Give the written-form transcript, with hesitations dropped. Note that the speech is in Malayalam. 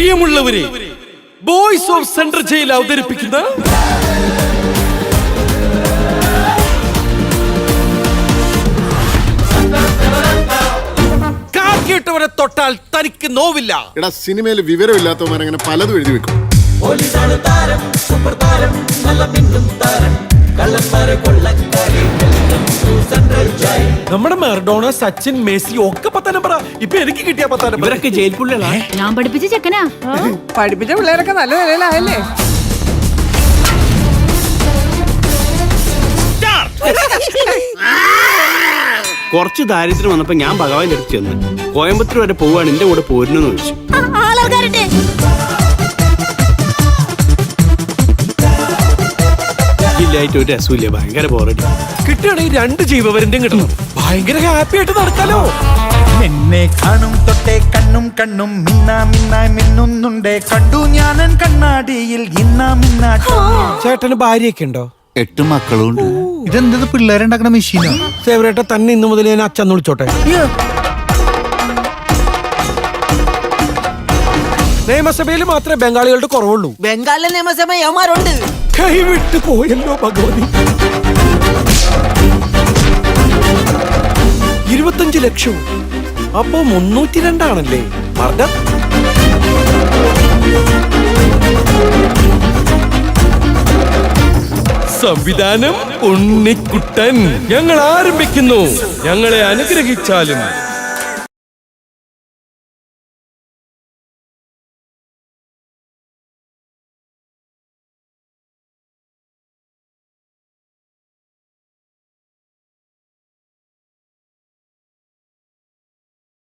പ്രിയമുള്ളവരെ, ബോയ്സ് ഓഫ് സെൻട്രൽ ജയിൽ അവതരിപ്പിക്കുന്ന കാക്കിയിട്ടവരെ തൊട്ടാൽ തനിക്ക് നോവില്ല. എടാ, സിനിമയിൽ വിവരമില്ലാത്തവന്മാരങ്ങനെ പലതും എഴുതി വെക്കും. നമ്മുടെ മെർഡോണ, സച്ചിൻ, മെസ്സി ഒക്കെ 10 നമ്പറാ. ഇപ്പൊ എനിക്ക് കിട്ടിയ 10 നമ്പർ. ഇവരൊക്കെ ജയിൽ പുള്ളികളാ. ഞാൻ പഠിപ്പിച്ച ചെക്കനാ. പഠിപ്പിച്ച പിള്ളേരൊക്കെ നല്ല നിലയിലായല്ലേ? കുറച്ച് ദാരിദ്ര്യം വന്നപ്പോ ഞാൻ ഭഗവാന്റെ അടുത്ത് ചെന്ന് കോയമ്പത്തൂർ വരെ പോവാണ്, എന്റെ കൂടെ പോരുന്നെന്ന് ചോദിച്ചു. ായിട്ട് ഒരു രസമില്ല, ഭയങ്കര ബോറടി. കിട്ടുകയാണെങ്കിൽ 2 ജീവവരന്റെയും കിട്ടണം. ഭയങ്കര ഹാപ്പി ആയിട്ട് നടക്കാലോ. എന്നെ കാണും തൊട്ടേ കണ്ണും കണ്ണും മിന്നായി മിന്നുന്നുണ്ടേ. കണ്ടു ഞാനൻ കണ്ണാടിയിൽ ഇന്നാ. ചേട്ടന് ഭാര്യയൊക്കെ ഉണ്ടോ? 8 മക്കളുണ്ട്. ഇതെന്തത് പിള്ളേരുണ്ടാക്കണ മെഷീനോ? സേവരേട്ട തന്നെ ഇന്നു മുതൽ ഞാൻ അച്ഛൻ വിളിച്ചോട്ടെ. നിയമസഭയിൽ മാത്രമേ ബംഗാളികളുടെ കുറവുള്ളൂ. ബംഗാളിലെ നിയമസഭ യവന്മാരുണ്ട്. കൈവിട്ട് പോയല്ലോ ഭഗവതി. 25 ലക്ഷവും അപ്പോ 302 ആണല്ലേ മർദ്ദം. സംവിധാനം ഉണ്ണിക്കുട്ടൻ. ഞങ്ങൾ ആരംഭിക്കുന്നു. ഞങ്ങളെ അനുഗ്രഹിച്ചാലും